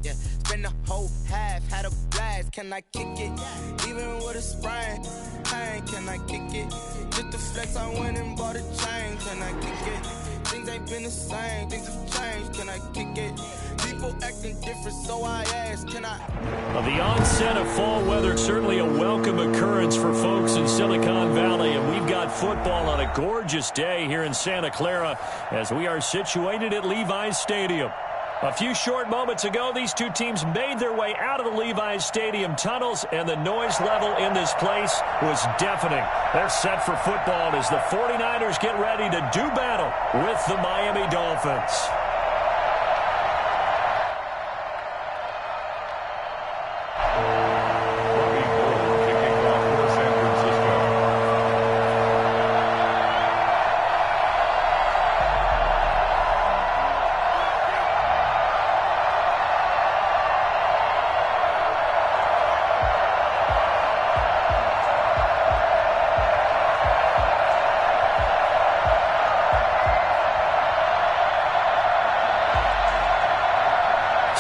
Yeah, spend the whole half, had a blast. Can I kick it? Even with a sprain, pain, can I kick it? Just the flex, I went and bought a chain. Can I kick it? Things ain't been the same, things have changed. Can I kick it? People acting different, so I asked, can I? Well, the onset of fall weather, certainly a welcome occurrence for folks in Silicon Valley, and we've got football on a gorgeous day here in Santa Clara as we are situated at Levi's Stadium. A few short moments ago, these two teams made their way out of the Levi's Stadium tunnels, and the noise level in this place was deafening. They're set for football as the 49ers get ready to do battle with the Miami Dolphins.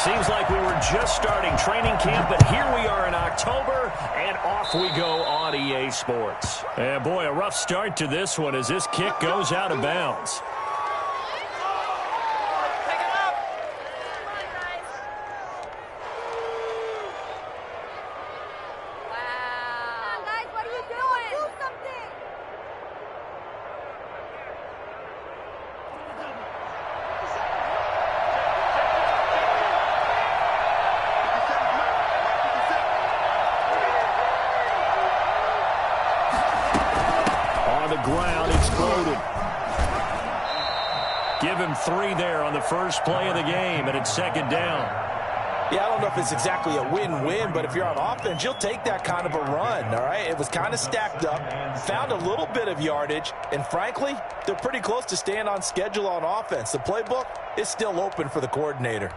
Seems like we were just starting training camp, but here we are in October, and off we go on EA Sports. And boy, a rough start to this one as this kick goes out of bounds. Ground exploded. Give him 3 there on the first play of the game, and it's second down. Yeah, I don't know if it's exactly a win-win, but if you're on offense, you'll take that kind of a run, all right? It was kind of stacked up, found a little bit of yardage, and frankly, they're pretty close to staying on schedule on offense. The playbook is still open for the coordinator.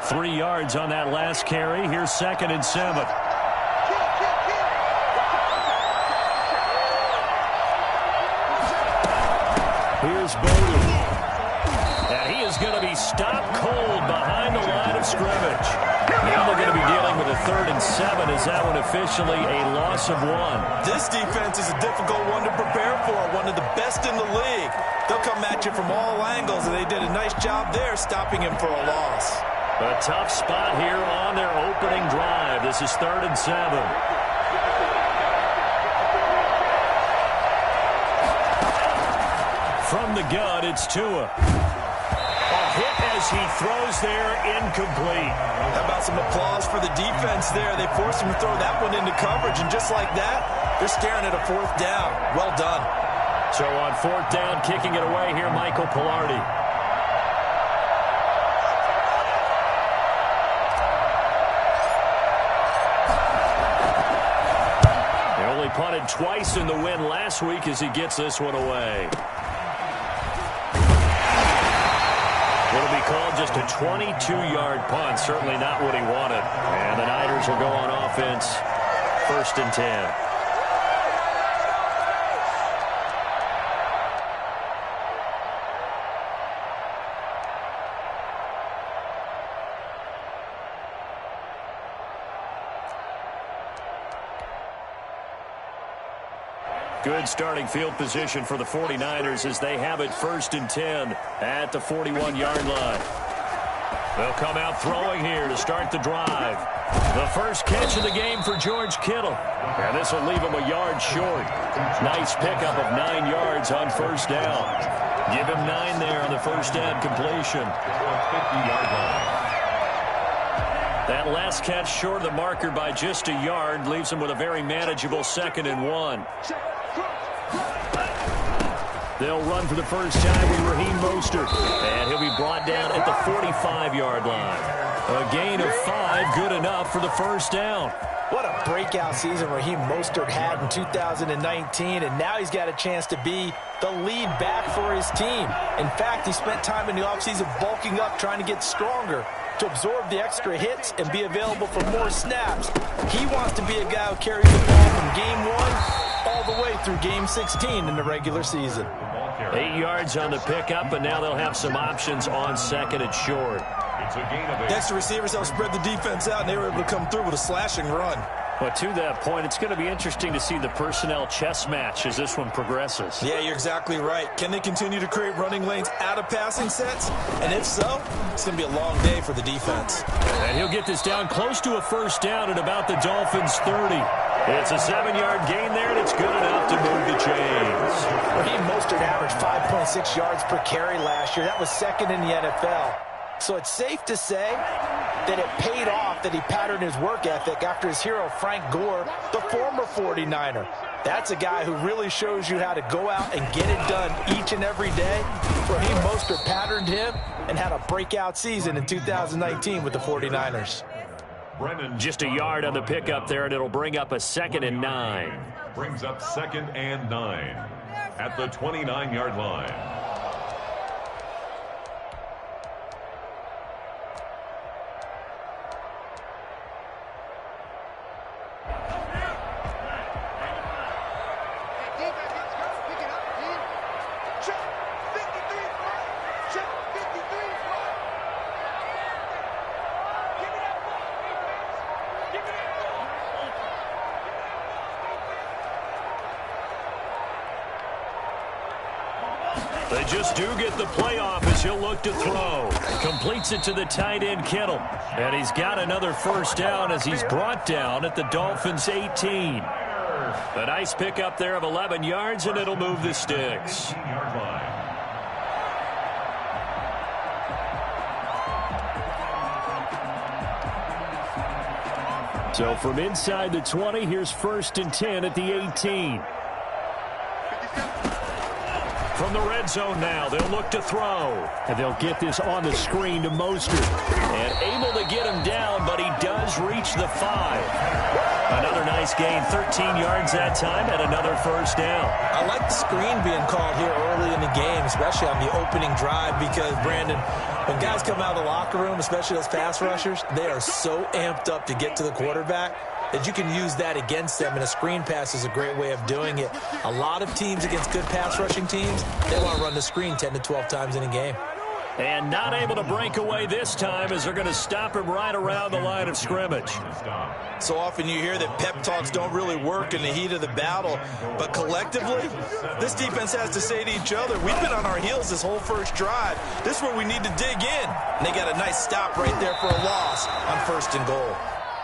Three yards on that last carry. Here's 2nd and 7. Here's Bowden. And he is going to be stopped cold behind the line of scrimmage. Now they're going to be dealing with a 3rd and 7. Is that one officially a loss of 1? This defense is a difficult one to prepare for, one of the best in the league. They'll come at you from all angles, and they did a nice job there stopping him for a loss. A tough spot here on their opening drive. This is 3rd and 7. From the gun, it's Tua. A hit as he throws there, incomplete. How about some applause for the defense there? They forced him to throw that one into coverage, and just like that, they're staring at a 4th down. Well done. So on 4th down, kicking it away here, Michael Pilardi. Punted twice in the win last week as he gets this one away. It'll be called just a 22-yard punt. Certainly not what he wanted. And the Niners will go on offense. 1st and 10. Good starting field position for the 49ers as they have it 1st and 10 at the 41-yard line. They'll come out throwing here to start the drive. The first catch of the game for George Kittle. And this will leave him a yard short. Nice pickup of 9 yards on 1st down. Give him 9 there on the first down completion. That last catch short of the marker by just a yard leaves him with a very manageable 2nd and 1. They'll run for the first time with Raheem Mostert. And he'll be brought down at the 45-yard line. A gain of 5, good enough for the first down. What a breakout season Raheem Mostert had in 2019, and now he's got a chance to be the lead back for his team. In fact, he spent time in the offseason bulking up, trying to get stronger, to absorb the extra hits and be available for more snaps. He wants to be a guy who carries the ball from game 1 all the way through game 16 in the regular season. 8 yards on the pickup, and now they'll have some options on second and short. Next, the receivers helped spread the defense out, and they were able to come through with a slashing run. But to that point, it's going to be interesting to see the personnel chess match as this one progresses. Yeah, you're exactly right. Can they continue to create running lanes out of passing sets? And if so, it's going to be a long day for the defense. And he'll get this down close to a first down at about the Dolphins' 30. It's a 7-yard gain there, and it's good enough to move the chains. Raheem Mostert averaged 5.6 yards per carry last year. That was second in the NFL. So it's safe to say that it paid off that he patterned his work ethic after his hero Frank Gore, the former 49er. That's a guy who really shows you how to go out and get it done each and every day. Raheem Mostert patterned him and had a breakout season in 2019 with the 49ers. Just a yard on the pickup there, and it'll bring up a 2nd and 9. Brings up 2nd and 9 at the 29-yard line. They just do get the playoff as he'll look to throw. Completes it to the tight end, Kittle. And he's got another first down as he's brought down at the Dolphins' 18. A nice pickup there of 11 yards, and it'll move the sticks. So from inside the 20, here's 1st and 10 at the 18. From the red zone now, they'll look to throw. And they'll get this on the screen to Mostert. And able to get him down, but he does reach the 5. Another nice gain, 13 yards that time, and another first down. I like the screen being called here early in the game, especially on the opening drive, because, Brandon, when guys come out of the locker room, especially those pass rushers, they are so amped up to get to the quarterback that you can use that against them, and a screen pass is a great way of doing it. A lot of teams against good pass rushing teams, they want to run the screen 10 to 12 times in a game. And not able to break away this time as they're going to stop him right around the line of scrimmage. So often you hear that pep talks don't really work in the heat of the battle, but collectively, this defense has to say to each other, we've been on our heels this whole first drive. This is where we need to dig in. And they got a nice stop right there for a loss on 1st and goal.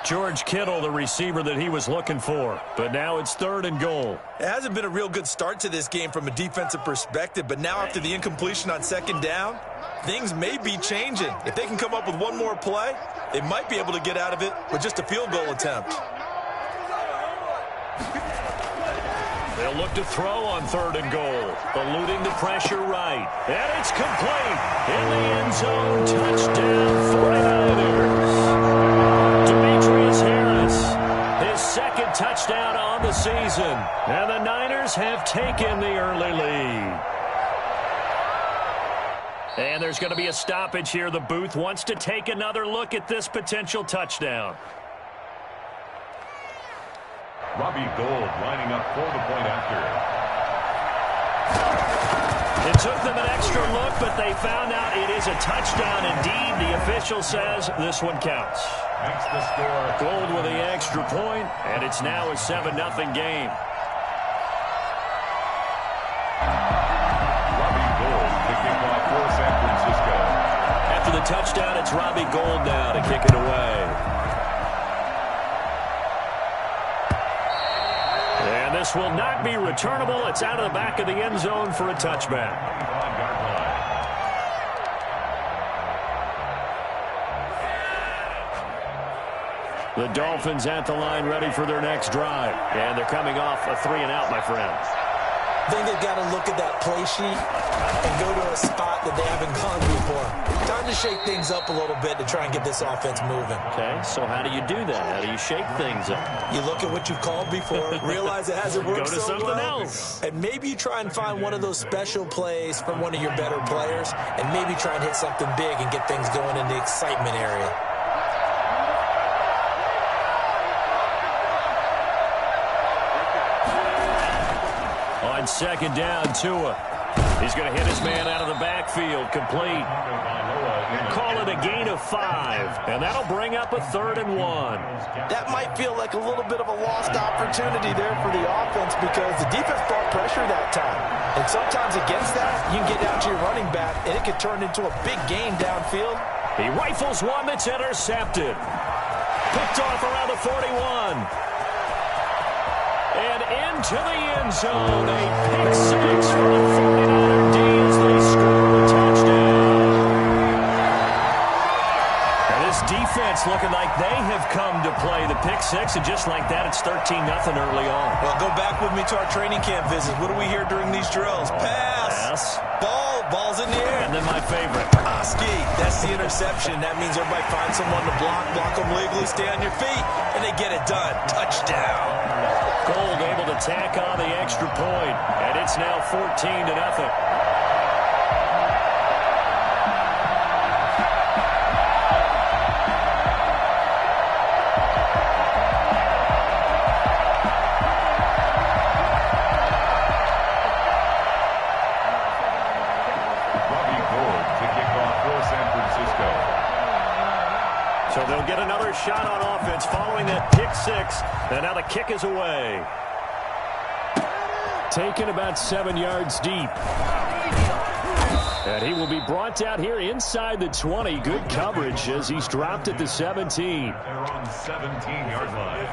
George Kittle, the receiver that he was looking for. But now it's 3rd and goal. It hasn't been a real good start to this game from a defensive perspective, but now after the incompletion on 2nd down, things may be changing. If they can come up with one more play, they might be able to get out of it with just a field goal attempt. They'll look to throw on 3rd and goal. Eluding the pressure right. And it's complete. In the end zone, touchdown 49ers. His 2nd touchdown on the season. And the Niners have taken the early lead. And there's going to be a stoppage here. The booth wants to take another look at this potential touchdown. Robbie Gould lining up for the point after. It took them an extra look, but they found out it is a touchdown indeed. The official says this one counts. Makes the score. Gould with the extra point, and it's now a 7-0 game. Robbie Gould to kick off for San Francisco. After the touchdown, it's Robbie Gould now to kick it away. And this will not be returnable. It's out of the back of the end zone for a touchback. The Dolphins at the line ready for their next drive. And they're coming off a 3-and-out, my friend. I think they've got to look at that play sheet and go to a spot that they haven't gone before. Time Time to shake things up a little bit to try and get this offense moving. Okay, so how do you do that? How do you shake things up? You look at what you've called before, realize it hasn't worked Go to so something well, else. and maybe you try and find one of those special plays from one of your better players, and maybe try and hit something big and get things going in the excitement area. On second down, Tua. He's going to hit his man out of the backfield, complete. Call it a gain of 5, and that'll bring up a 3rd and 1. That might feel like a little bit of a lost opportunity there for the offense because the defense brought pressure that time. And sometimes against that, you can get down to your running back, and it could turn into a big gain downfield. He rifles one that's intercepted. Picked off around the 41. And into the end zone. A pick 6 for the 49er D as they score a touchdown. And this defense looking like they have come to play. The pick 6, and just like that, it's 13-0 early on. Well, go back with me to our training camp visits. What do we hear during these drills? Pass. Ball's in the air. And then my favorite. Oski, that's the interception. That means everybody finds someone to block them legally, stay on your feet, and they get it done. Touchdown. Gold able to tack on the extra point, and it's now 14-0. So they'll get another shot on offense following that pick 6. And now the kick is away. Taken about 7 yards deep. And he will be brought out here inside the 20. Good coverage as he's dropped at the 17. They're on 17-yard line.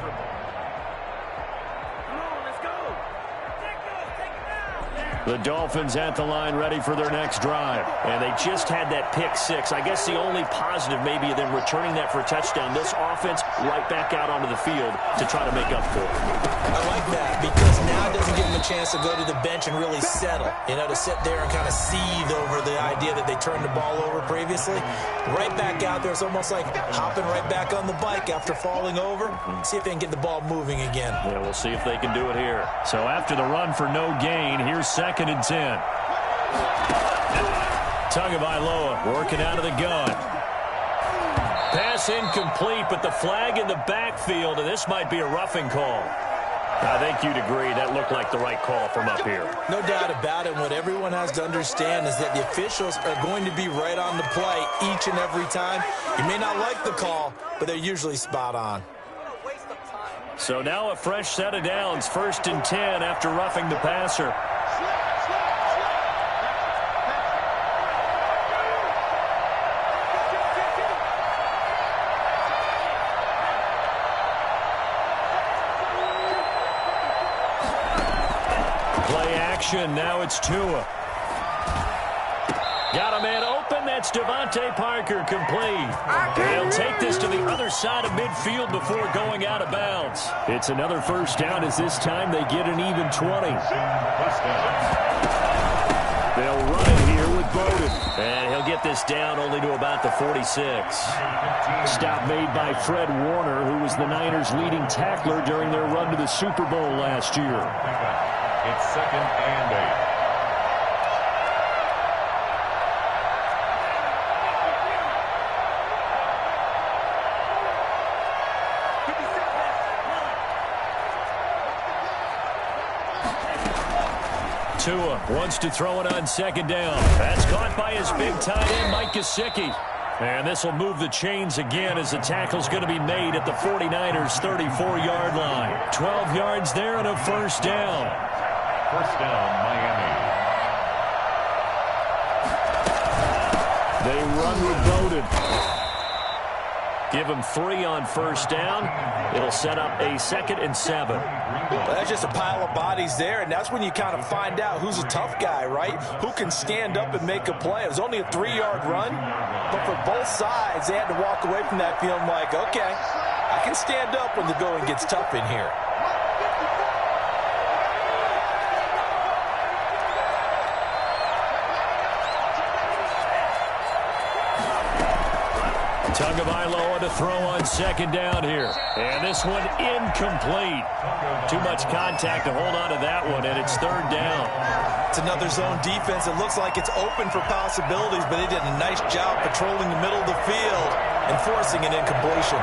The Dolphins at the line ready for their next drive. And they just had that pick 6. I guess the only positive maybe of them returning that for a touchdown. This offense right back out onto the field to try to make up for it. I like that because now it doesn't give them a chance to go to the bench and really settle. You know, to sit there and kind of seethe over the idea that they turned the ball over previously. Right back out there. It's almost like hopping right back on the bike after falling over. See if they can get the ball moving again. Yeah, we'll see if they can do it here. So after the run for no gain, here's 2nd and 10. Tagovailoa working out of the gun. Pass incomplete, but the flag in the backfield, and this might be a roughing call. I think you'd agree that looked like the right call from up here. No doubt about it. What everyone has to understand is that the officials are going to be right on the play each and every time. You may not like the call, but they're usually spot on. So now a fresh set of downs, 1st and 10 after roughing the passer. Play action, now it's Tua. Got a man open, that's Devontae Parker, complete. They'll take this to the other side of midfield before going out of bounds. It's another first down as this time they get an even 20. They'll run it here with Bowden. And he'll get this down only to about the 46. Stop made by Fred Warner, who was the Niners' leading tackler during their run to the Super Bowl last year. It's 2nd and 8. Tua wants to throw it on 2nd down. That's caught by his big tight end, Mike Gesicki. And this will move the chains again as the tackle's going to be made at the 49ers' 34-yard line. 12 yards there and a first down. First down, Miami. They run with Bowden. Give him 3 on first down. It'll set up a 2nd and 7. Well, that's just a pile of bodies there, and that's when you kind of find out who's a tough guy, right? Who can stand up and make a play. It was only a 3-yard run, but for both sides, they had to walk away from that feeling like, okay, I can stand up when the going gets tough in here. Tagovailoa to throw on second down here. And this one incomplete. Too much contact to hold on to that one, and it's third down. It's another zone defense. It looks like it's open for possibilities, but they did a nice job patrolling the middle of the field and forcing an incompletion.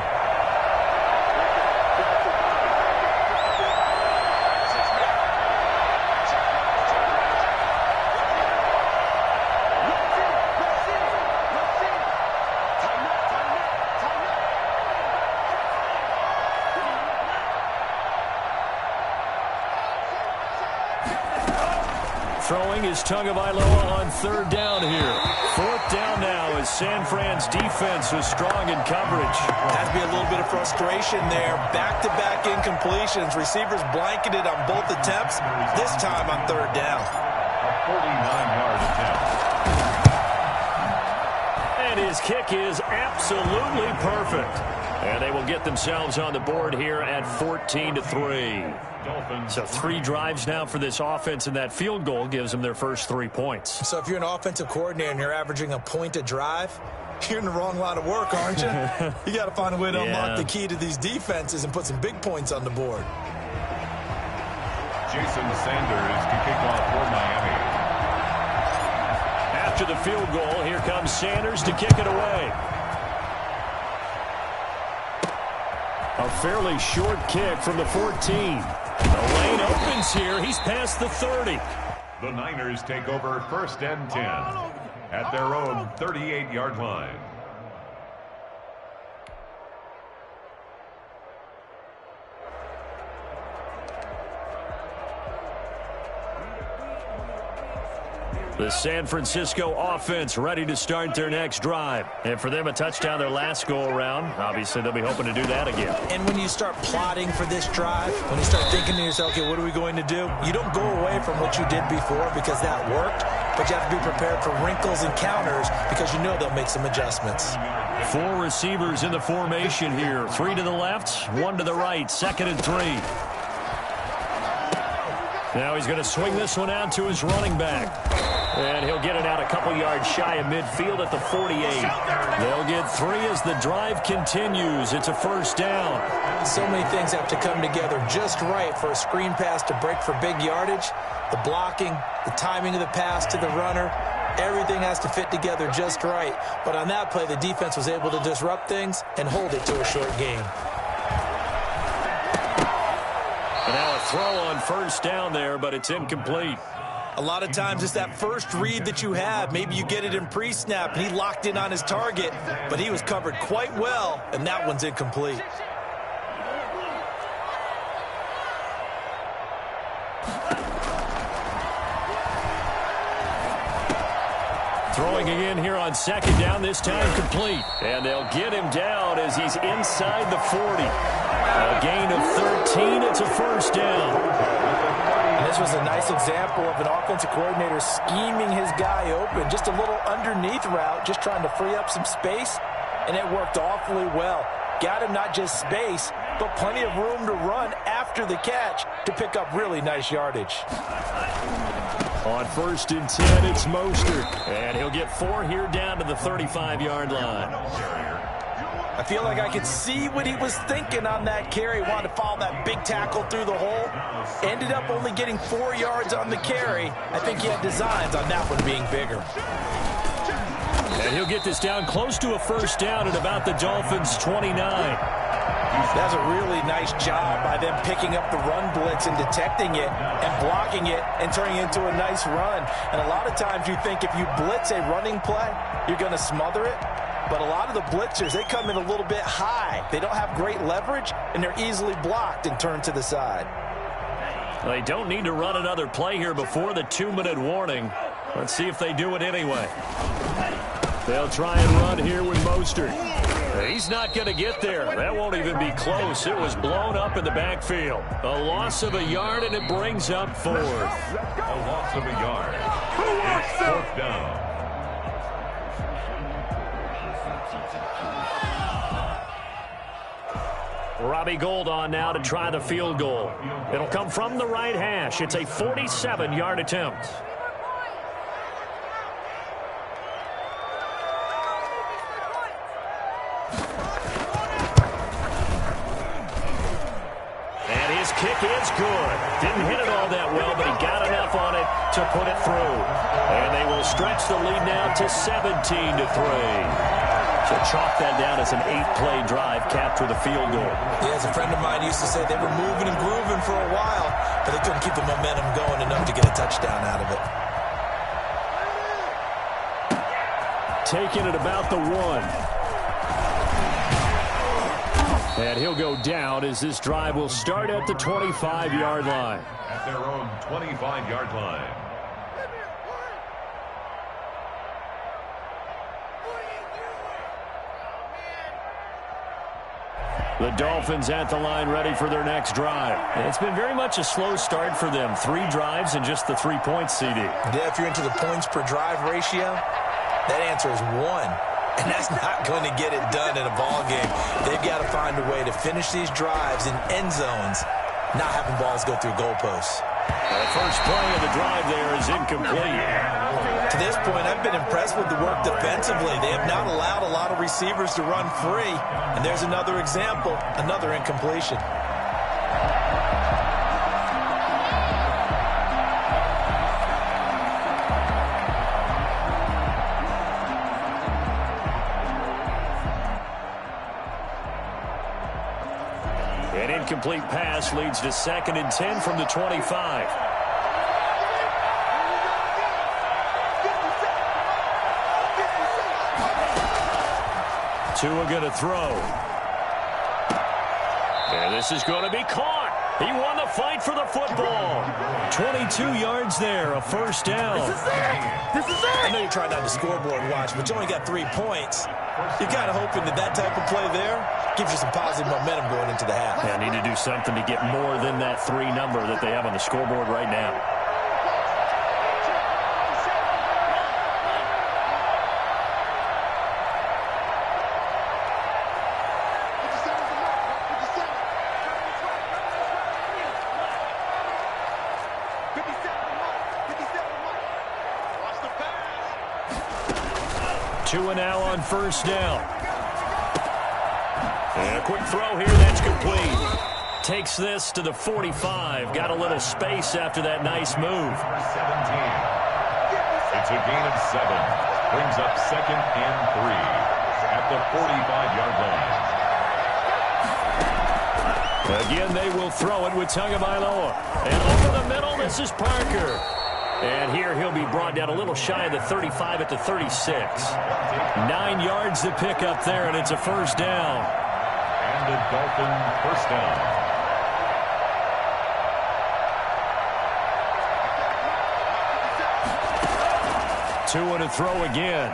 Throwing is Tagovailoa on third down here. Fourth down now as San Fran's defense was strong in coverage. Has to be a little bit of frustration there. Back-to-back incompletions. Receivers blanketed on both attempts, this time on third down. A 49-yard attempt. And his kick is absolutely perfect. And they will get themselves on the board here at 14-3. So 3 drives now for this offense, and that field goal gives them their first 3 points. So if you're an offensive coordinator and you're averaging a point a drive, you're in the wrong line of work, aren't you? You got to find a way to unlock the key to these defenses and put some big points on the board. Jason Sanders to kick off for Miami. After the field goal, here comes Sanders to kick it away. A fairly short kick from the 14. The lane opens here. He's past the 30. The Niners take over first and 10 at their own 38-yard line. The San Francisco offense ready to start their next drive. And for them, a touchdown their last go-around. Obviously, they'll be hoping to do that again. And when you start plotting for this drive, when you start thinking to yourself, okay, what are we going to do? You don't go away from what you did before because that worked, but you have to be prepared for wrinkles and counters because you know they'll make some adjustments. 4 receivers in the formation here. 3 to the left, 1 to the right. 2nd and 3. Now he's going to swing this one out to his running back. And he'll get it out a couple yards shy of midfield at the 48. They'll get 3 as the drive continues. It's a first down. So many things have to come together just right for a screen pass to break for big yardage. The blocking, the timing of the pass to the runner, everything has to fit together just right. But on that play, the defense was able to disrupt things and hold it to a short gain. And now a throw on first down there, but it's incomplete. A lot of times it's that first read that you have. Maybe you get it in pre-snap, and he locked in on his target, but he was covered quite well, and that one's incomplete. Throwing again here on second down, this time complete. And they'll get him down as he's inside the 40. A gain of 13, it's a first down. This was a nice example of an offensive coordinator scheming his guy open. Just a little underneath route, just trying to free up some space, and it worked awfully well. Got him not just space, but plenty of room to run after the catch to pick up really nice yardage. On 1st and 10, it's Mostert. And he'll get 4 here down to the 35-yard line. I feel like I could see what he was thinking on that carry. Wanted to follow that big tackle through the hole. Ended up only getting 4 yards on the carry. I think he had designs on that one being bigger. And he'll get this down close to a first down at about the Dolphins' 29. That's a really nice job by them picking up the run blitz and detecting it and blocking it and turning it into a nice run. And a lot of times you think if you blitz a running play, you're going to smother it. But a lot of the blitzers, they come in a little bit high. They don't have great leverage, and they're easily blocked and turned to the side. They don't need to run another play here before the 2-minute warning. Let's see if they do it anyway. They'll try and run here with Mostert. He's not going to get there. That won't even be close. It was blown up in the backfield. A loss of a yard, and it brings up 4th. A loss of a yard. It's 4th down. Robbie Gould on now to try the field goal. It'll come from the right hash. It's a 47-yard attempt. kick is good. Didn't hit it all that well, but he got enough on it to put it through. And they will stretch the lead now to 17-3. So chalk that down as an 8-play drive, capped with a field goal. Yeah, as a friend of mine used to say, they were moving and grooving for a while, but they couldn't keep the momentum going enough to get a touchdown out of it. Taking it about the 1. And he'll go down as this drive will start at the 25-yard line. At their own 25-yard line. The Dolphins at the line ready for their next drive. It's been very much a slow start for them. 3 drives and just the 3 points, CD. Yeah, if you're into the points per drive ratio, that answer is 1. And that's not going to get it done in a ball game. They've got to find a way to finish these drives in end zones, not having balls go through goalposts. The first play of the drive there is incomplete. To this point, I've been impressed with the work defensively. They have not allowed a lot of receivers to run free. And there's another example, another incompletion. An incomplete pass leads to 2nd and 10 from the 25. Tua going to throw. And this is going to be caught. He won the fight for the football. 22 yards there, a first down. This is it. This is it. I know you're trying not to scoreboard watch, but you only got 3 points. You're kind of hoping that that type of play there gives you some positive momentum going into the half. Yeah, need to do something to get more than that 3 number that they have on the scoreboard right now. Tua now on first down. And a quick throw here, that's complete. Takes this to the 45. Got a little space after that nice move. 17. It's a gain of 7. Brings up 2nd and 3 at the 45-yard line. Again, they will throw it with Tagovailoa. And over the middle, this is Parker. And here he'll be brought down a little shy of the 35 at the 36. 9 yards to pick up there, and it's a first down. And a Dolphin first down. Tua to throw again.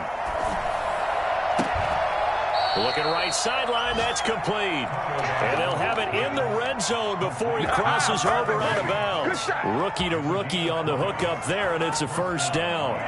Looking right sideline, that's complete. And they'll have it in the red zone before he crosses over out of bounds. Rookie to rookie on the hook up there, and it's a first down.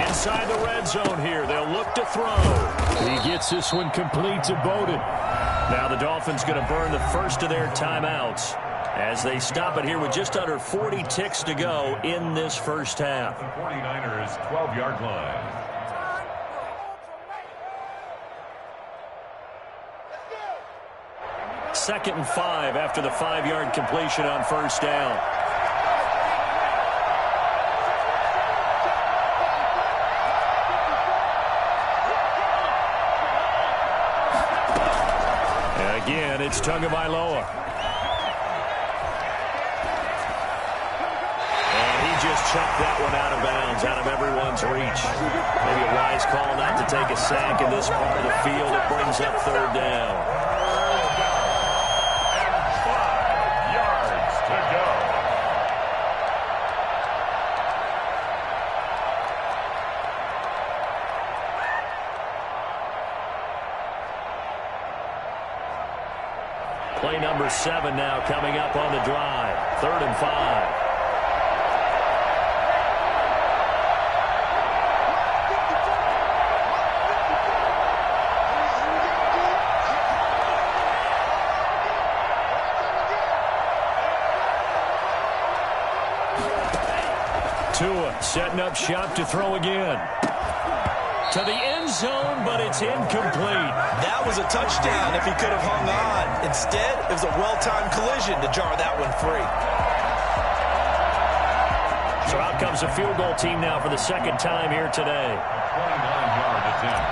Inside the red zone here, they'll look to throw. He gets this one complete to Bowden. Now the Dolphins going to burn the first of their timeouts as they stop it here with just under 40 ticks to go in this first half. The 49ers 12-yard line. Second and 5 after the 5-yard completion on first down. Again, it's Tagovailoa. And he just chucked that one out of bounds, out of everyone's reach. Maybe a wise call not to take a sack in this part of the field. It brings up third down. And 5 yards to go. Play number 7 now coming up on the drive. 3rd and 5. Setting up shop to throw again. To the end zone, but it's incomplete. That was a touchdown if he could have hung on. Instead, it was a well-timed collision to jar that one free. So out comes a field goal team now for the second time here today. 29-yard attempt.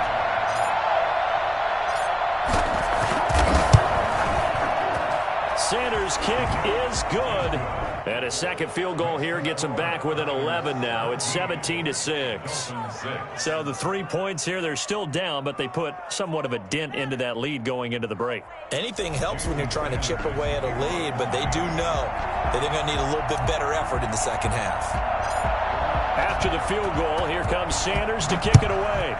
Sanders' kick is good. And a second field goal here gets him back within 11 now. It's 17-6. So the 3 points here, they're still down, but they put somewhat of a dent into that lead going into the break. Anything helps when you're trying to chip away at a lead, but they do know that they're going to need a little bit better effort in the second half. After the field goal, here comes Sanders to kick it away.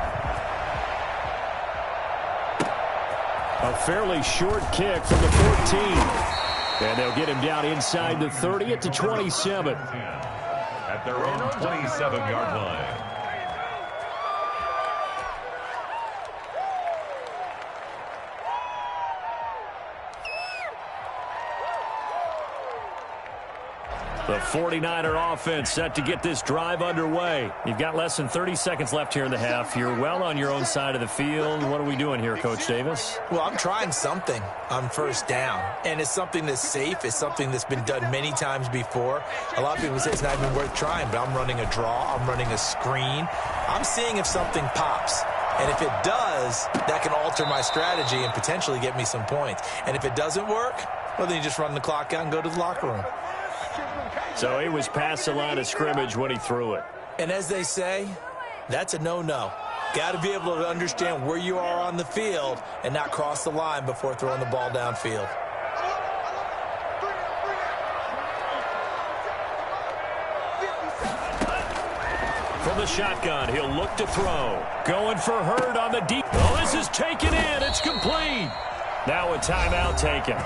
A fairly short kick from the 14. And they'll get him down inside the 30 at the 27. At their own 27-yard line. The 49er offense set to get this drive underway. You've got less than 30 seconds left here in the half. You're well on your own side of the field. What are we doing here, Coach Davis? Well, I'm trying something on first down, and it's something that's safe. It's something that's been done many times before. A lot of people say it's not even worth trying, but I'm running a draw. I'm running a screen. I'm seeing if something pops. And if it does, that can alter my strategy and potentially get me some points. And if it doesn't work, well, then you just run the clock out and go to the locker room. So he was past the line of scrimmage when he threw it. And as they say, that's a no-no. Got to be able to understand where you are on the field and not cross the line before throwing the ball downfield. From the shotgun, he'll look to throw. Going for Hurd on the deep. Oh, this is taken in. It's complete. Now a timeout taken.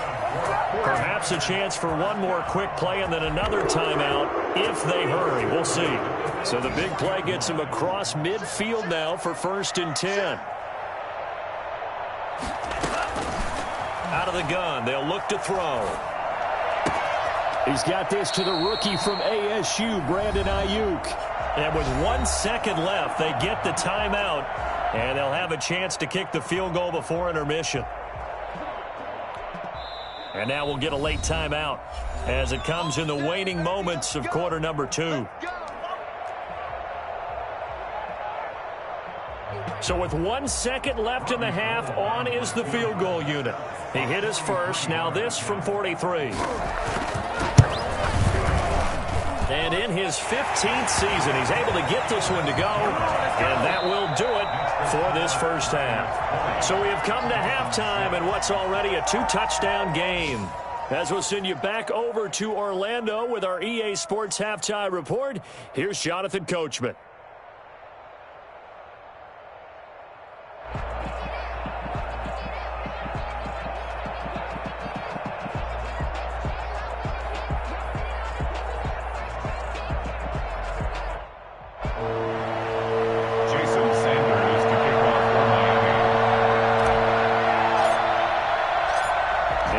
Perhaps a chance for one more quick play and then another timeout if they hurry. We'll see. So the big play gets him across midfield now for 1st and 10. Out of the gun, they'll look to throw. He's got this to the rookie from ASU, Brandon Ayuk. And with 1 second left, they get the timeout, and they'll have a chance to kick the field goal before intermission. And now we'll get a late timeout as it comes in the waning moments of quarter number 2. So with 1 second left in the half, on is the field goal unit. He hit his first. Now this from 43. And in his 15th season, he's able to get this one to go. And that will do it for this first half. So we have come to halftime in what's already a 2-touchdown game. As we'll send you back over to Orlando with our EA Sports Halftime Report, here's Jonathan Coachman.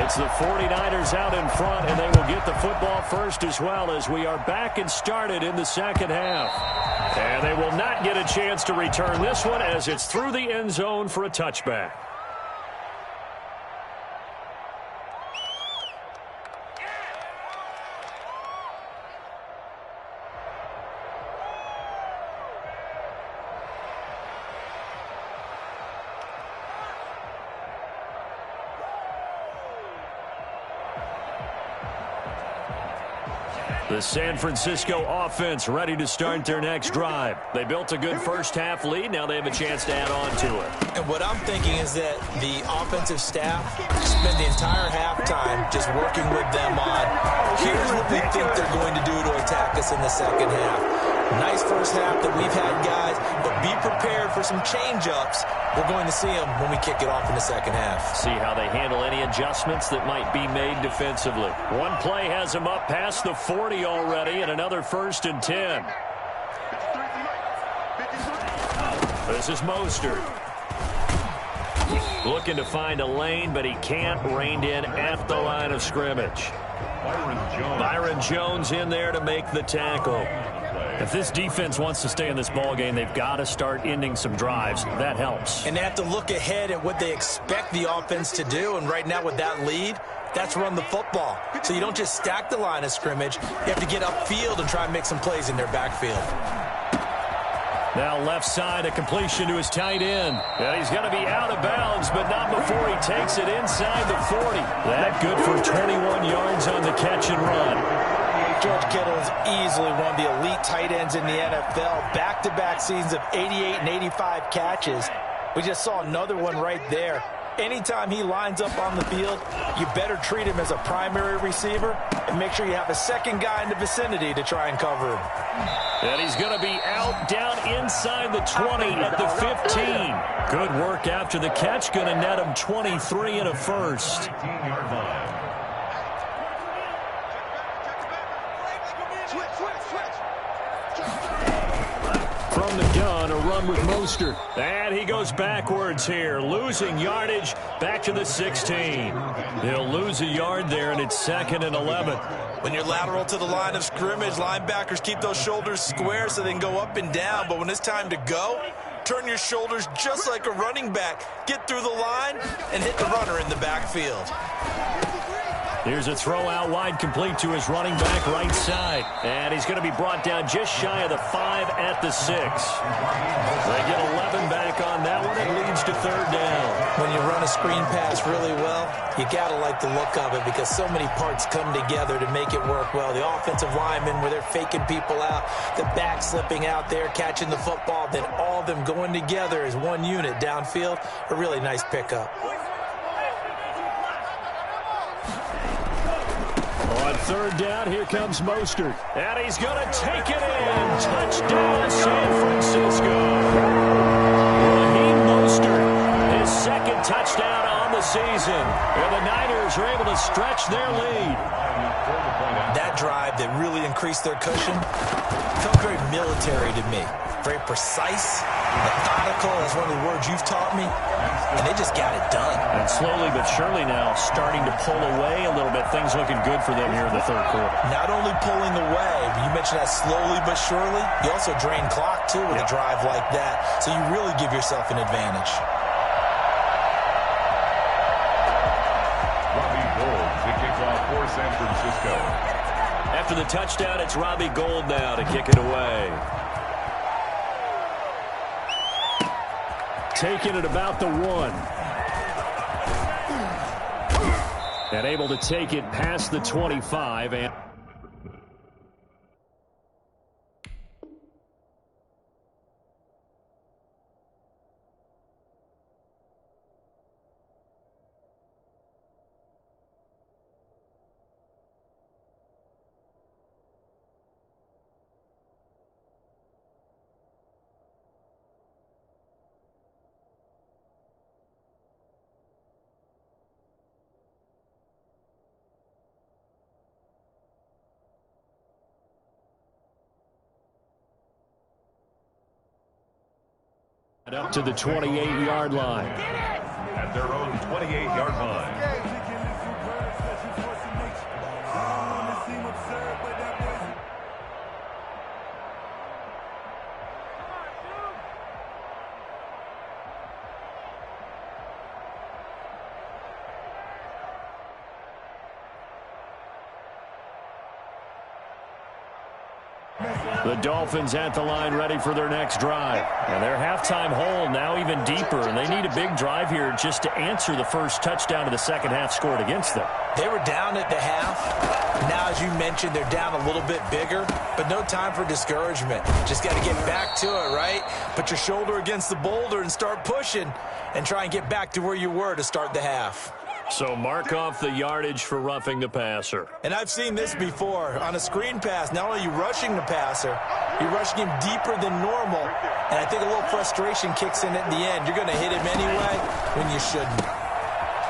It's the 49ers out in front, and they will get the football first as well as we are back and started in the second half. And they will not get a chance to return this one as it's through the end zone for a touchback. The San Francisco offense ready to start their next drive. They built a good first half lead. Now they have a chance to add on to it. And what I'm thinking is that the offensive staff spend the entire halftime just working with them on, here's what we think they're going to do to attack us in the second half. Nice first half that we've had, guys, but be prepared for some change-ups. We're going to see them when we kick it off in the second half. See how they handle any adjustments that might be made defensively. One play has them up past the 40 already, and another 1st and 10. This is Mostert. Looking to find a lane, but he can't. Reined in at the line of scrimmage. Byron Jones in there to make the tackle. If this defense wants to stay in this ball game, they've got to start ending some drives. That helps. And they have to look ahead at what they expect the offense to do. And right now with that lead, that's run the football. So you don't just stack the line of scrimmage. You have to get upfield and try and make some plays in their backfield. Now left side, a completion to his tight end. And he's going to be out of bounds, but not before he takes it inside the 40. That good for 21 yards on the catch and run. George Kittle is easily one of the elite tight ends in the NFL. Back-to-back seasons of 88 and 85 catches. We just saw another one right there. Anytime he lines up on the field, you better treat him as a primary receiver and make sure you have a second guy in the vicinity to try and cover him. And he's going to be out down inside the 20 at the 15. Good work after the catch. Going to net him 23 and a first. From the gun, a run with Mostert. And he goes backwards here, losing yardage back to the 16. He'll lose a yard there, and it's 2nd and 11. When you're lateral to the line of scrimmage, linebackers keep those shoulders square so they can go up and down. But when it's time to go, turn your shoulders just like a running back. Get through the line and hit the runner in the backfield. Here's a throw out wide, complete to his running back right side. And he's going to be brought down just shy of the 5 at the 6. They get 11 back on that one. It leads to 3rd down. When you run a screen pass really well, you got to like the look of it because so many parts come together to make it work well. The offensive linemen where they're faking people out, the back slipping out there, catching the football, then all of them going together as one unit downfield. A really nice pickup. On 3rd down, here comes Mostert. And he's going to take it in. Touchdown, San Francisco. Raheem Mostert, his 2nd touchdown on the season. And the Niners are able to stretch their lead. That drive that really increased their cushion felt very military to me. Very precise, methodical, is one of the words you've taught me. And they just got it done. And slowly but surely now starting to pull away a little bit. Things looking good for them here in the 3rd quarter. Not only pulling away, but you mentioned that slowly but surely. You also drain clock, too, with a drive like that. So you really give yourself an advantage. Robbie Gould to kick off for San Francisco. After the touchdown, it's Robbie Gould now to kick it away. Taking it about the 1. And able to take it past the 25. And up to the 28-yard line. At their own 28-yard line. The Dolphins at the line ready for their next drive. And their halftime hole now even deeper, and they need a big drive here just to answer the first touchdown of the second half scored against them. They were down at the half. Now, as you mentioned, they're down a little bit bigger, but no time for discouragement. Just got to get back to it, right? Put your shoulder against the boulder and start pushing and try and get back to where you were to start the half. So mark off the yardage for roughing the passer. And I've seen this before. On a screen pass, not only are you rushing the passer, you're rushing him deeper than normal. And I think a little frustration kicks in at the end. You're going to hit him anyway when you shouldn't.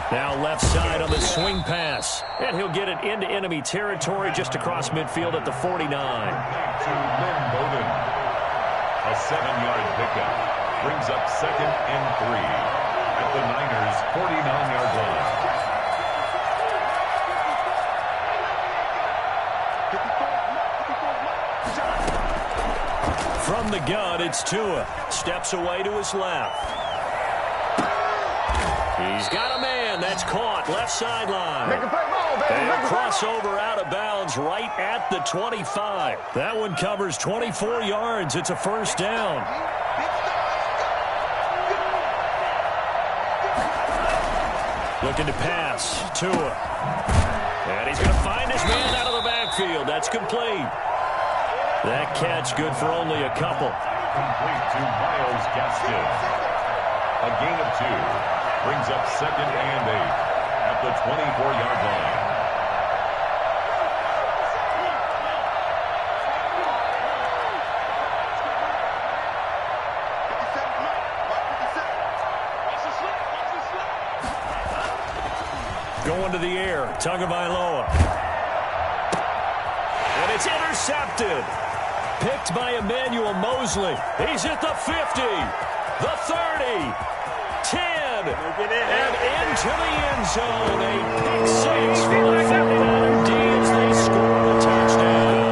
Now left side on the swing pass. And he'll get it into enemy territory just across midfield at the 49. To Lynn Bowden. A 7-yard pickup. Brings up 2nd and 3. At the Niners' 49-yard line. From the gun, it's Tua. Steps away to his left. He's got a man. That's caught. Left sideline. And a crossover out of bounds right at the 25. That one covers 24 yards. It's a first down. Looking to pass. Tua. And he's going to find his man out of the backfield. That's complete. That catch good for only a couple. Complete to Miles Gaskin. A gain of 2. Brings up 2nd and 8 at the 24-yard line. Going to the air. Tagovailoa. And it's intercepted. Picked by Emmanuel Mosley. He's at the 50. The 30. 10. And into the end zone. A pick 6 for the 49er D as they score the touchdown.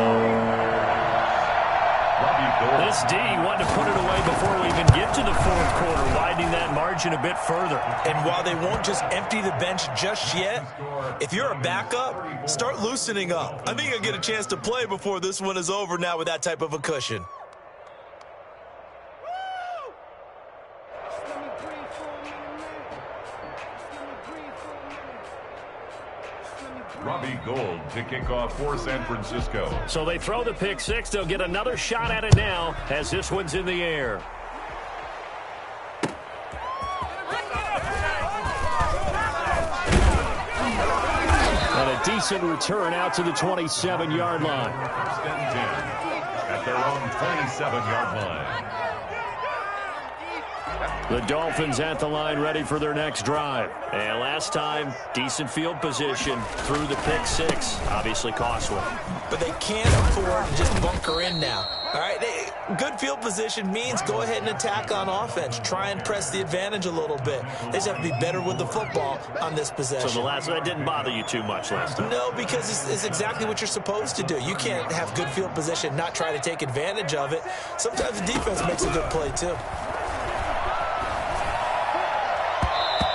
This D wanted to put it away before we even get to the fourth quarter, widening that margin a bit further. And while they won't just empty the bench just yet, if you're a backup, start loosening up. I think you'll get a chance to play before this one is over now with that type of a cushion. Robbie Gould to kick off for San Francisco. So they throw the pick 6. They'll get another shot at it now as this one's in the air. And a decent return out to the 27-yard line. First and 10 at their own 27-yard line. The Dolphins at the line ready for their next drive. And last time, decent field position through the pick 6. Obviously costly. But they can't afford to just bunker in now. All right, good field position means go ahead and attack on offense. Try and press the advantage a little bit. They just have to be better with the football on this possession. So the last one didn't bother you too much last time? No, because it's exactly what you're supposed to do. You can't have good field position, not try to take advantage of it. Sometimes the defense makes a good play, too.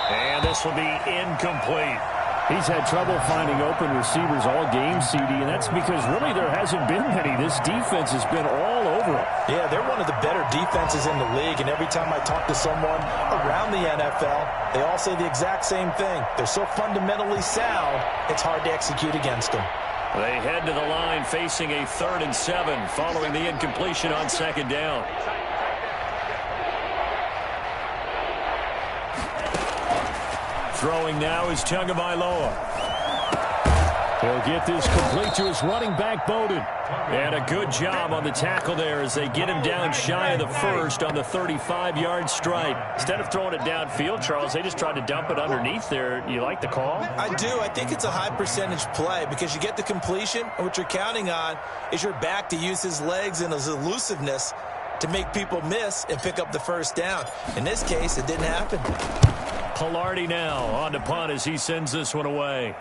And this will be incomplete. He's had trouble finding open receivers all game, CD, and that's because really there hasn't been many. This defense has been all over him. Yeah, they're one of the better defenses in the league, and every time I talk to someone around the NFL, they all say the exact same thing. They're so fundamentally sound, it's hard to execute against them. They head to the line facing a 3rd and 7 following the incompletion on 2nd down. Throwing now is Tagovailoa. He'll get this complete to his running back, Bowden. And a good job on the tackle there as they get him down shy of the 1st on the 35-yard stripe. Instead of throwing it downfield, Charles, they just tried to dump it underneath there. You like the call? I do. I think it's a high percentage play because you get the completion, and what you're counting on is your back to use his legs and his elusiveness to make people miss and pick up the 1st down. In this case, it didn't happen. Pilardi now on to punt as he sends this one away.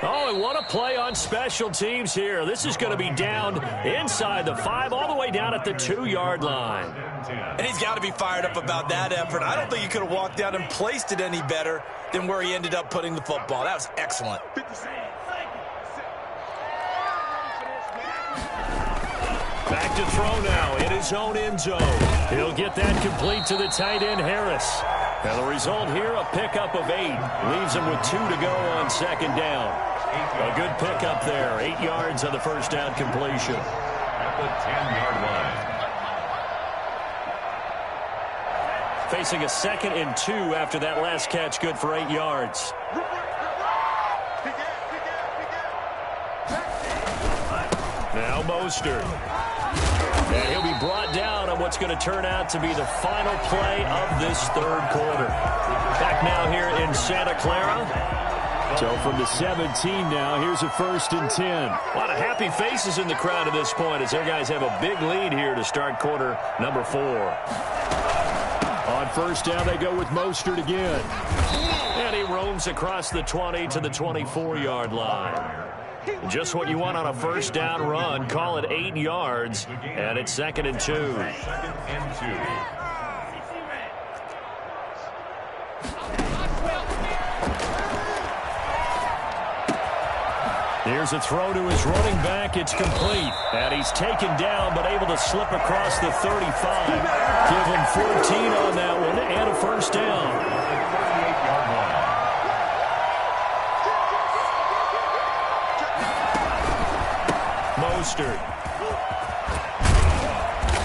Oh, and what a play on special teams here. This is going to be down inside the 5, all the way down at the 2-yard line. And he's got to be fired up about that effort. I don't think he could have walked down and placed it any better than where he ended up putting the football. That was excellent. Back to throw now in his own end zone. He'll get that complete to the tight end, Harris. And the result here, a pickup of 8. Leaves him with 2 to go on 2nd down. A good pickup there. 8 yards on the 1st down completion. At the 10-yard line. Facing a 2nd and 2 after that last catch, good for 8 yards. Now Mostert. And he'll be brought down on what's going to turn out to be the final play of this 3rd quarter. Back now here in Santa Clara. So from the 17 now, here's a 1st and 10. A lot of happy faces in the crowd at this point as their guys have a big lead here to start quarter number 4. On 1st down, they go with Mostert again. And he roams across the 20 to the 24-yard line. Just what you want on a first down run. Call it 8 yards, and it's 2nd and 2. 2nd and 2. Here's a throw to his running back. It's complete. And he's taken down, but able to slip across the 35. Give him 14 on that one and a first down. 38-yard line. Mostert.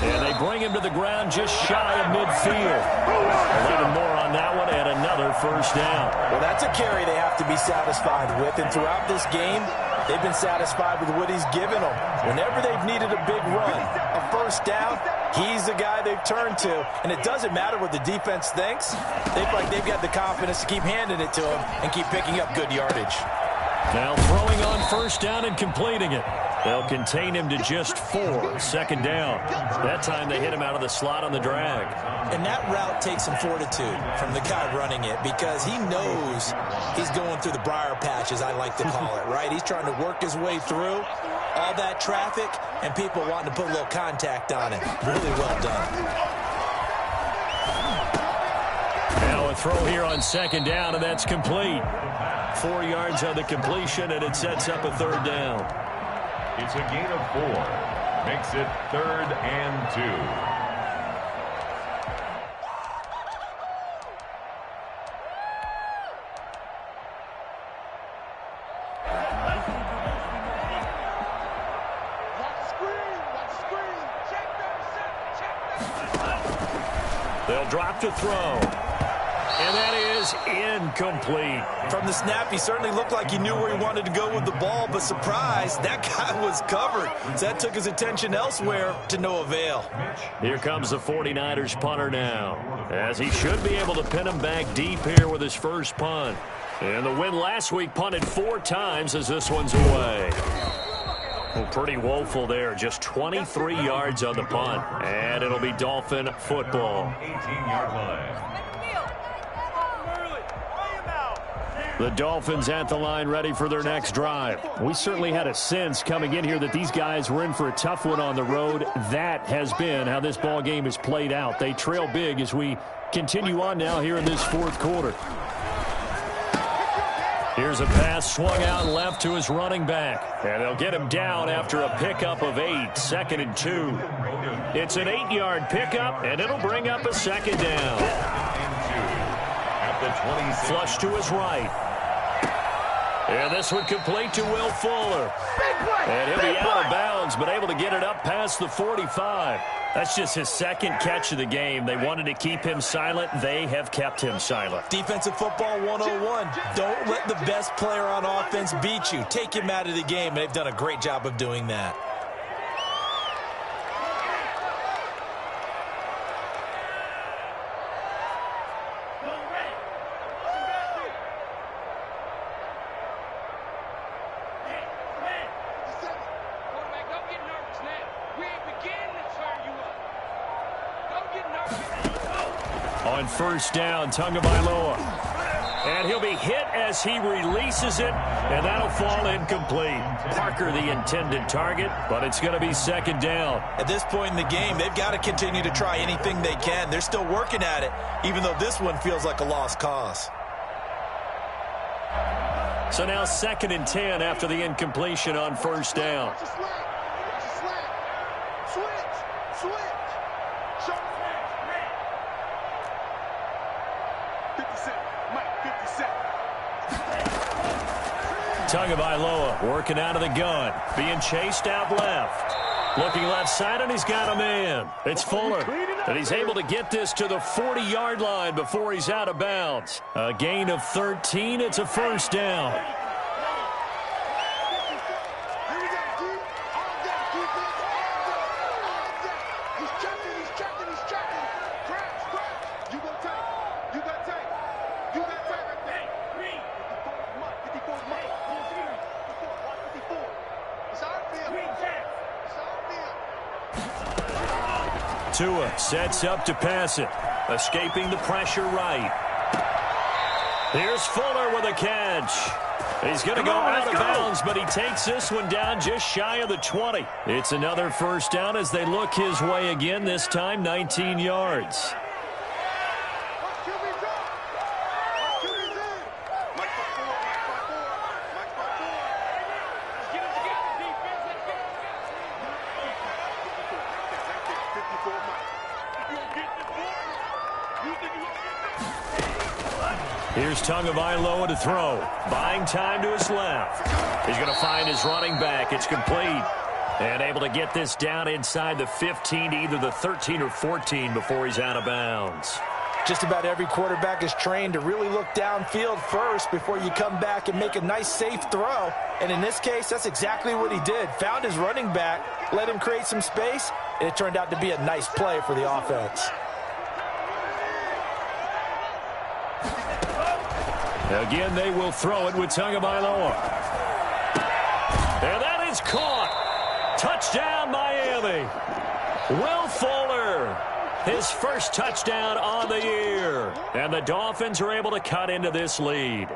And they bring him to the ground just shy of midfield. 11 more on that one and another first down. Well, that's a carry they have to be satisfied with. And throughout this game, they've been satisfied with what he's given them. Whenever they've needed a big run, a first down, he's the guy they've turned to. And it doesn't matter what the defense thinks. They feel like they've got the confidence to keep handing it to him and keep picking up good yardage. Now throwing on first down and completing it. They'll contain him to just 4. 2nd down. That time they hit him out of the slot on the drag. And that route takes some fortitude from the guy running it because he knows he's going through the briar patch, as I like to call it, right? He's trying to work his way through all that traffic and people wanting to put a little contact on it. Really well done. Now a throw here on 2nd down, and that's complete. 4 yards on the completion, and it sets up a 3rd down. It's a gain of 4. Makes it 3rd and 2. They'll drop to throw. And that is incomplete. From the snap, he certainly looked like he knew where he wanted to go with the ball, but surprise, that guy was covered. So that took his attention elsewhere to no avail. Here comes the 49ers punter now, as he should be able to pin him back deep here with his first punt. And the win last week punted 4 times as this one's away. Well, pretty woeful there. Just 23 yards on the punt. And it'll be Dolphin football. 18-yard line. The Dolphins at the line ready for their next drive. We certainly had a sense coming in here that these guys were in for a tough one on the road. That has been how this ball game has played out. They trail big as we continue on now here in this 4th quarter. Here's a pass swung out left to his running back. And they'll get him down after a pickup of 8. 2nd and 2. It's an 8-yard pickup, and it'll bring up a 2nd down. At the 26. Flush to his right. And this one complete to Will Fuller. And he'll be out of bounds, but able to get it up past the 45. That's just his 2nd catch of the game. They wanted to keep him silent. They have kept him silent. Defensive football 101. Don't let the best player on offense beat you. Take him out of the game, and they've done a great job of doing that. On first down, Tagovailoa. And he'll be hit as he releases it, and that'll fall incomplete. Parker the intended target, but it's going to be 2nd down. At this point in the game, they've got to continue to try anything they can. They're still working at it, even though this one feels like a lost cause. So now 2nd and 10 after the incompletion on first down. Tagovailoa working out of the gun, being chased out left. Looking left side, and he's got a man. It's Fuller, and he's able to get this to the 40-yard line before he's out of bounds. A gain of 13. It's a first down. Tua sets up to pass it. Escaping the pressure right. Here's Fuller with a catch. He's going to go out of bounds, but he takes this one down just shy of the 20. It's another first down as they look his way again, this time 19 yards. Here's Tagovailoa to throw. Buying time to his left. He's going to find his running back. It's complete. And able to get this down inside the 15 to either the 13 or 14 before he's out of bounds. Just about every quarterback is trained to really look downfield first before you come back and make a nice, safe throw. And in this case, that's exactly what he did. Found his running back, let him create some space, and it turned out to be a nice play for the offense. Again, they will throw it with Tagovailoa. And that is caught. Touchdown, Miami. Will Fuller, his first touchdown on the year. And the Dolphins are able to cut into this lead.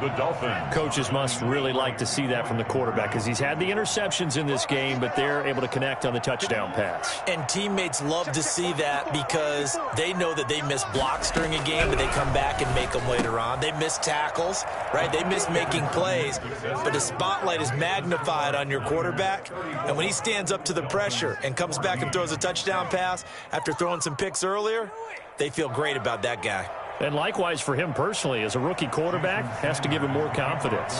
The Dolphins. Coaches must really like to see that from the quarterback because he's had the interceptions in this game, but they're able to connect on the touchdown pass. And teammates love to see that because they know that they miss blocks during a game, but they come back and make them later on. They miss tackles, right? They miss making plays, but the spotlight is magnified on your quarterback. And when he stands up to the pressure and comes back and throws a touchdown pass after throwing some picks earlier, they feel great about that guy. And likewise for him personally, as a rookie quarterback, has to give him more confidence.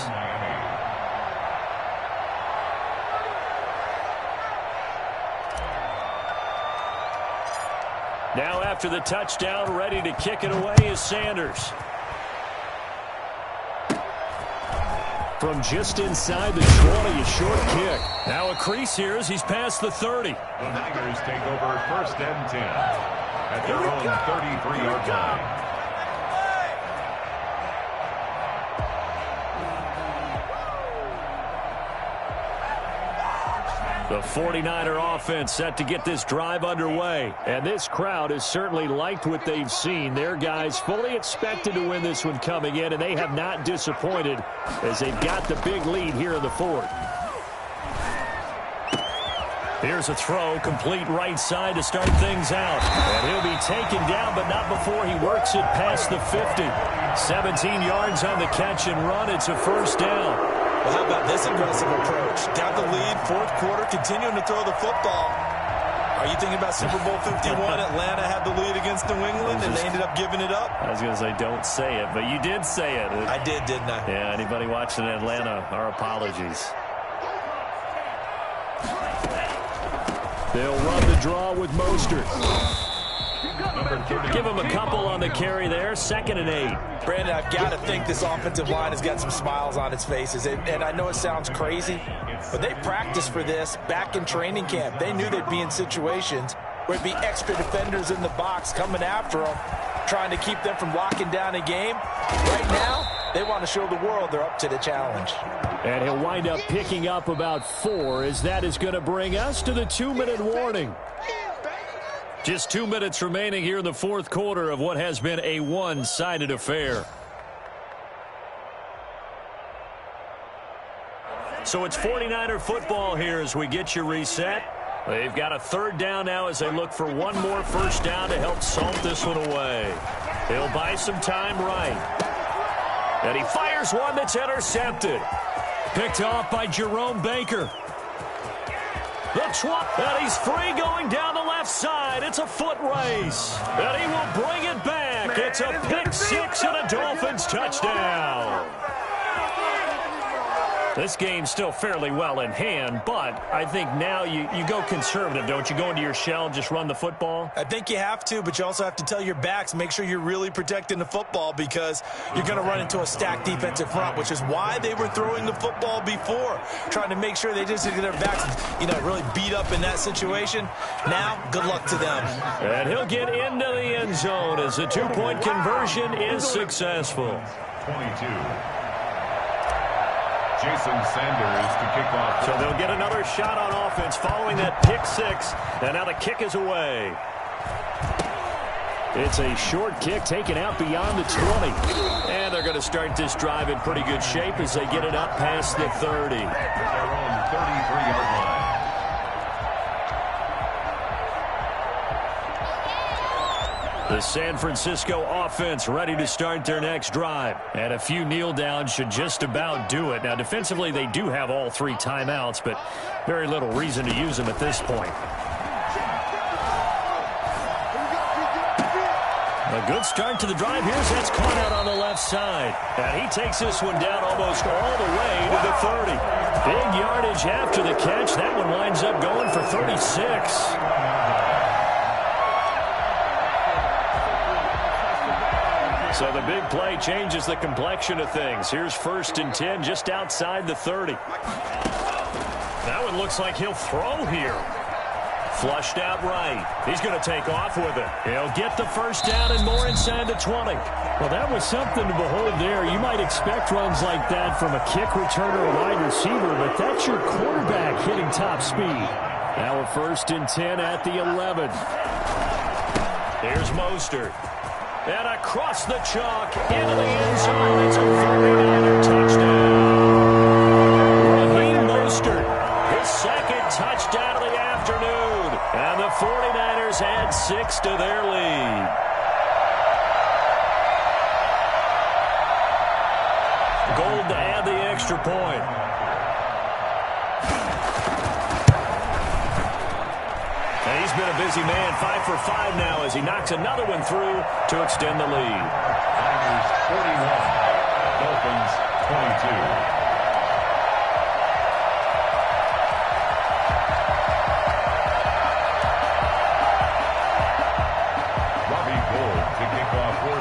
Now after the touchdown, ready to kick it away is Sanders. From just inside the 20, a short kick. Now a crease here as he's past the 30. The Niners take over 1st and 10 at their own 33-yard line. The 49er offense set to get this drive underway. And this crowd has certainly liked what they've seen. Their guys fully expected to win this one coming in, and they have not disappointed as they've got the big lead here in the fourth. Here's a throw, complete right side to start things out. And he'll be taken down, but not before he works it past the 50. 17 yards on the catch and run. It's a first down. Well, how about this aggressive approach? Got the lead, fourth quarter, continuing to throw the football. Are you thinking about Super Bowl 51? Atlanta had the lead against New England, and they ended up giving it up? I was going to say, don't say it, but you did say it. I did, didn't I? Yeah, anybody watching Atlanta, our apologies. They'll run the draw with Mostert. Give him a couple on the carry there. 2nd and 8. Brandon, I've got to think this offensive line has got some smiles on its faces. And I know it sounds crazy, but they practiced for this back in training camp. They knew they'd be in situations where it'd be extra defenders in the box coming after them, trying to keep them from locking down a game. Right now, they want to show the world they're up to the challenge. And he'll wind up picking up about 4 as that is going to bring us to the 2-minute warning. Just 2 minutes remaining here in the fourth quarter of what has been a one-sided affair. So it's 49er football here as we get you reset. They've got a 3rd down now as they look for one more first down to help salt this one away. He'll buy some time right. And he fires one that's intercepted. Picked off by Jerome Baker. The swap, and he's free going down the left side. It's a foot race, and he will bring it back. It's a pick 6 and a Dolphins touchdown. This game's still fairly well in hand, but I think now you go conservative, don't you? Go into your shell and just run the football? I think you have to, but you also have to tell your backs, make sure you're really protecting the football because you're going to run into a stacked defensive front, which is why they were throwing the football before, trying to make sure they just get their backs, really beat up in that situation. Now, good luck to them. And he'll get into the end zone as the 2-point conversion is successful. 22. Jason Sanders to kick off. So they'll get another shot on offense following that pick 6. And now the kick is away. It's a short kick taken out beyond the 20. And they're going to start this drive in pretty good shape as they get it up past the 30. Their own 33-yard line. The San Francisco offense ready to start their next drive. And a few kneel downs should just about do it. Now, defensively, they do have all 3 timeouts, but very little reason to use them at this point. A good start to the drive. Here's that's caught out on the left side. And he takes this one down almost all the way to the 30. Big yardage after the catch. That one winds up going for 36. So the big play changes the complexion of things. Here's 1st and 10 just outside the 30. That one looks like he'll throw here. Flushed out right. He's going to take off with it. He'll get the first down and more inside the 20. Well, that was something to behold there. You might expect runs like that from a kick returner or wide receiver, but that's your quarterback hitting top speed. Now a 1st and 10 at the 11. Here's Mostert. And across the chalk into the end zone. It's a 49er touchdown. Raheem Mostert, his 2nd touchdown of the afternoon. And the 49ers add 6 to their lead. Gold to add the extra point. And he's been a busy man, 5 for 5 now as he knocks another one through to extend the lead. Niners 41, Dolphins 22.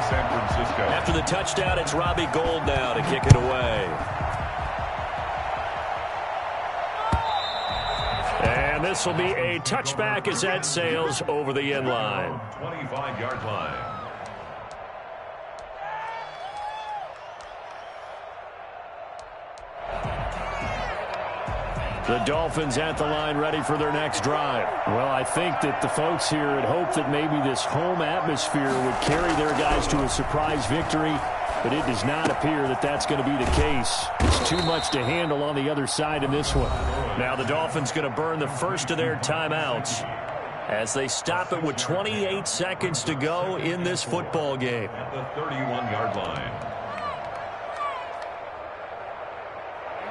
San Francisco. After the touchdown, it's Robbie Gould now to kick it away. And this will be a touchback as that sails over the end line. 25-yard line. The Dolphins at the line ready for their next drive. Well, I think that the folks here had hoped that maybe this home atmosphere would carry their guys to a surprise victory, but it does not appear that that's going to be the case. It's too much to handle on the other side in this one. Now the Dolphins going to burn the first of their timeouts as they stop it with 28 seconds to go in this football game. At the 31-yard line.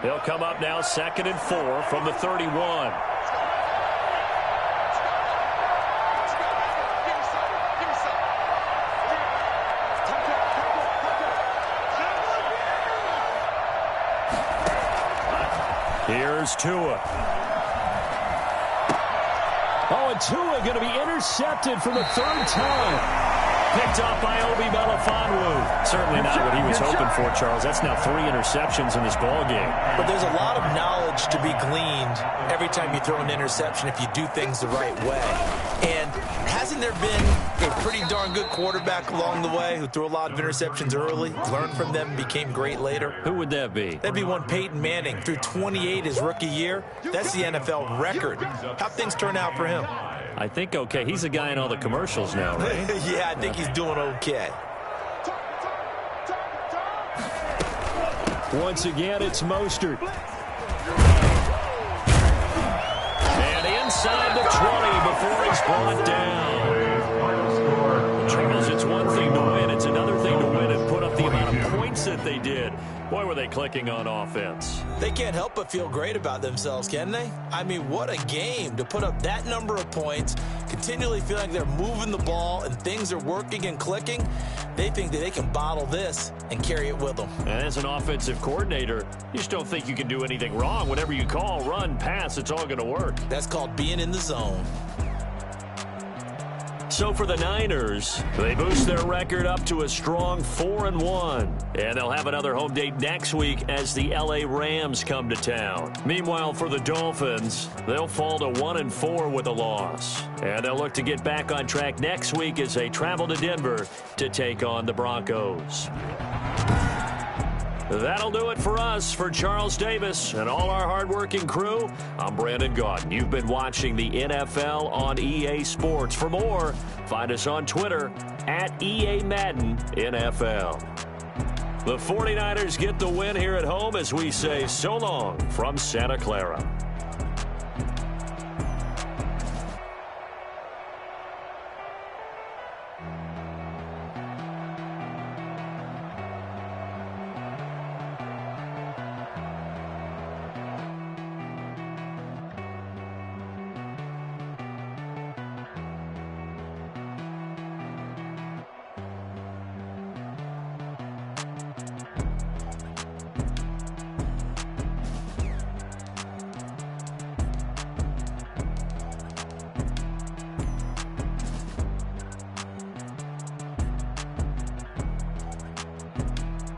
They'll come up now 2nd and 4 from the 31. Here's Tua. Oh, and Tua going to be intercepted for the 3rd time. Picked off by Obi Melifonwu. Certainly not what he was hoping for, Charles. That's now 3 interceptions in this ball game. But there's a lot of knowledge to be gleaned every time you throw an interception if you do things the right way. And hasn't there been a pretty darn good quarterback along the way who threw a lot of interceptions early, learned from them, and became great later? Who would that be? That'd be one Peyton Manning. Threw 28 his rookie year. That's the NFL record. How'd things turn out for him? I think okay. He's a guy in all the commercials now, right? Yeah, I think he's doing okay. Once again, it's Mostert. And inside the 20 before he's brought down. Charles, it's one thing to win. It's another thing to win and put up the amount of points that they did. Boy, were they clicking on offense. They can't help but feel great about themselves, can they? I mean, what a game to put up that number of points, continually feel like they're moving the ball and things are working and clicking. They think that they can bottle this and carry it with them. And as an offensive coordinator, you just don't think you can do anything wrong. Whatever you call, run, pass, it's all going to work. That's called being in the zone. So for the Niners, they boost their record up to a strong 4-1. And they'll have another home date next week as the LA Rams come to town. Meanwhile, for the Dolphins, they'll fall to 1-4 with a loss. And they'll look to get back on track next week as they travel to Denver to take on the Broncos. That'll do it for us. For Charles Davis and all our hardworking crew, I'm Brandon Gaudin. You've been watching the NFL on EA Sports. For more, find us on Twitter at EA Madden NFL. The 49ers get the win here at home as we say so long from Santa Clara.